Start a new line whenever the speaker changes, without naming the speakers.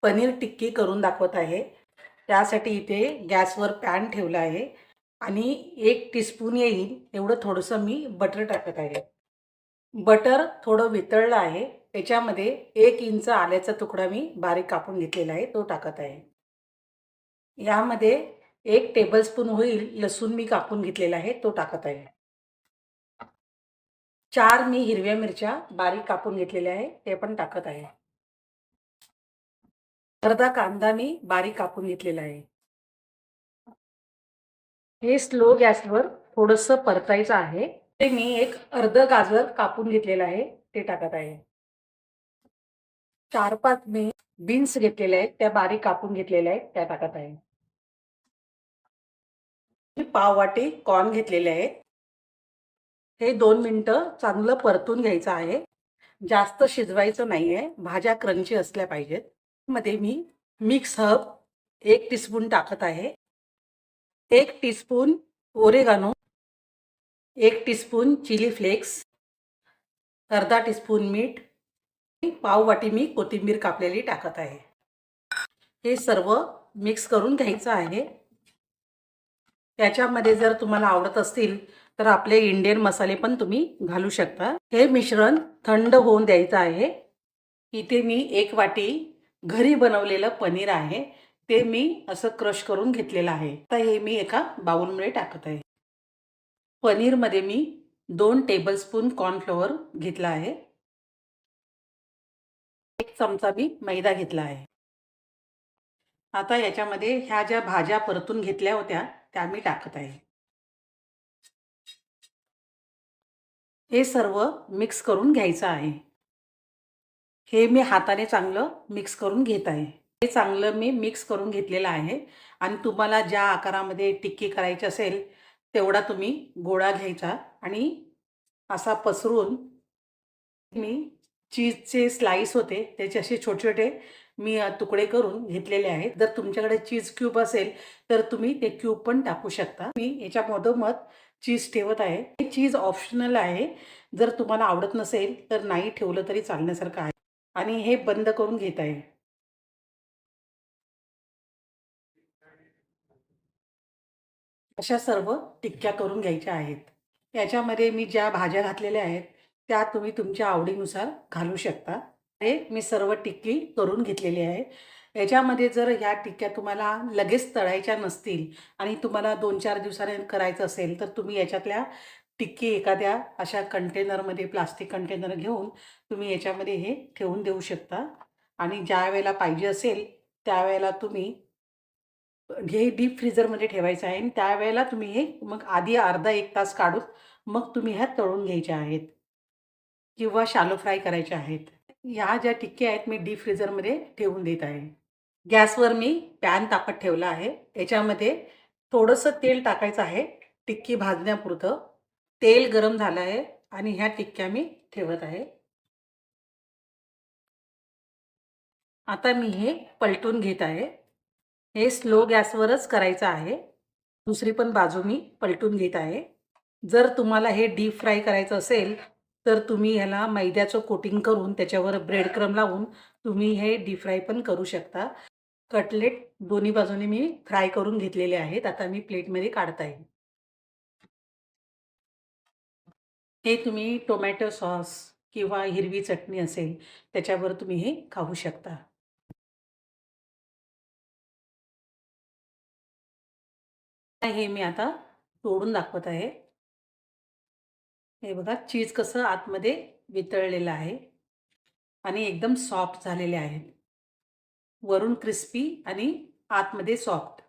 पनीर टिक्की करून दाखवत आहे। त्यासाठी इथे गॅसवर पॅन ठेवला आहे आणि 1 टीस्पून येईल एवढं थोडंसं मी बटर टाकत आहे। बटर थोडं वितळलं आहे। त्याच्यामध्ये 1 इंच आल्याचा तुकडा मी बारीक कापून घेतलेला आहे, तो टाकत आहे। यामध्ये 1 टेबलस्पून होईल लसूण मी कापून घेतलेला आहे, तो टाकत आहे। 4 मी हिरव्या मिरच्या बारीक कापून घेतलेल्या आहे, ते पण टाकत आहे। अर्धा कांदा मी बारीक कापून घेतलेला आहे। हे स्लो गॅसवर थोडंसं परतायचं आहे। ते मी एक अर्ध गाजर कापून घेतलेलं आहे, ते टाकत आहे। 4-5 मी बीन्स घेतलेले आहेत, त्या बारीक कापून घेतलेल्या आहेत, त्या टाकत आहे। पाव वाटी कॉर्न घेतलेले आहेत। हे 2 मिनिटं चांगलं परतून घ्यायचं आहे। जास्त शिजवायचं नाहीये, भाज्या क्रंची असल्या पाहिजेत। मध्ये मी मिक्स हर्ब 1 टीस्पून टाकत आहे। 1 teaspoon oregano, 1 teaspoon chilli flakes, अर्धा टीस्पून मीठ, पाव वाटी मी कोथिंबीर कापलेली टाकत आहे। हे सर्व मिक्स करून घ्यायचं आहे। त्याच्यामध्ये जर तुम्हाला आवडत असतील तर आपले इंडियन मसाले पण तुम्ही घालू शकता। हे मिश्रण थंड होऊन द्यायचं आहे। इथे मी 1 वाटी घरी बनवलेलं पनीर आहे, ते मी असं क्रश करून घेतलेलं आहे। आता हे मी एका बाउलमध्ये टाकत आहे। पनीरमध्ये मी 2 टेबलस्पून कॉर्नफ्लोअर घेतला आहे। 1 चमचा मी मैदा घेतला आहे। आता याच्यामध्ये ह्या ज्या भाज्या परतून घेतल्या होत्या त्या मी टाकत आहे। हे सर्व मिक्स करून घ्यायचं आहे। हे मी हाताने चांगलं मिक्स करून घेत आहे। हे चांगलं मी मिक्स करून घेतलेलं आहे आणि तुम्हाला ज्या आकारामध्ये टिक्की करायची असेल तेवढा तुम्ही गोळा घ्यायचा आणि असा पसरून मी चीजचे स्लाइस होते त्याचे असे छोटे-छोटे मी तुकडे करून घेतलेले आहेत। जर तुमच्याकडे चीज क्यूब असेल तर तुम्ही ते क्यूब पण टाकू शकता। मी याच्या मधोमध चीज ठेवत आहे। हे चीज ऑप्शनल आहे। जर तुम्हाला आवडत नसेल तर नाही ठेवलं तरी चालण्यासारखं आहे आणि हे बंद करून घेत आहे। अशा सर्व टिक्क्या करून घ्यायच्या आहेत। याच्यामध्ये मी ज्या भाज्या घातलेल्या आहेत त्या तुम्ही तुमच्या आवडीनुसार घालू शकता। हे मी सर्व टिक्की करून घेतलेली आहे। याच्यामध्ये जर ह्या टिक्क्या तुम्हाला लगेच तळायच्या नसतील आणि तुम्हाला 2-4 दिवसांनी करायचं असेल तर तुम्ही याच्यातल्या टिक्की एखाद्या अशा कंटेनरमध्ये प्लास्टिक कंटेनर घेऊन तुम्ही याच्यामध्ये हे ठेवून देऊ शकता आणि ज्यावेळेला पाहिजे असेल त्यावेळेला तुम्ही हे डीप फ्रीझरमध्ये ठेवायचं आहे आणि त्यावेळेला तुम्ही हे मग आधी अर्धा 1 तास काढून मग तुम्ही ह्या तळून घ्यायच्या आहेत किंवा शॅलो फ्राय करायच्या आहेत। ह्या ज्या टिक्क्या आहेत मी डीप फ्रीझरमध्ये ठेवून देत आहे। गॅसवर मी पॅन तापत ठेवला आहे। याच्यामध्ये थोडंसं तेल टाकायचं आहे टिक्की भाजण्यापुरतं। तेल गरम झालं आहे आणि ह्या टिक्क्या मी ठेवत आहे। आता मी हे पलटून घेत आहे। हे स्लो गॅसवरच करायचं आहे। दुसरी पण बाजू मी पलटून घेत आहे। जर तुम्हाला हे डीप फ्राय करायचं असेल तर तुम्ही ह्याला मैद्याचं कोटिंग करून त्याच्यावर ब्रेड क्रम्ब लावून तुम्ही हे डीप फ्राय पण करू शकता। कटलेट दोन्ही बाजूनी मी फ्राय करून घेतलेले आहेत। आता मी प्लेटमध्ये काढत आहे। हे तुम्ही टोमॅटो सॉस किंवा हिरवी चटणी असेल त्याच्यावर तुम्ही हे खाऊ शकता। हे मी आता तोडून दाखवत आहे। हे बघा चीज कसं आतमध्ये वितळलेलं आहे आणि एकदम सॉफ्ट झालेले आहेत। वरून क्रिस्पी आणि आतमध्ये सॉफ्ट।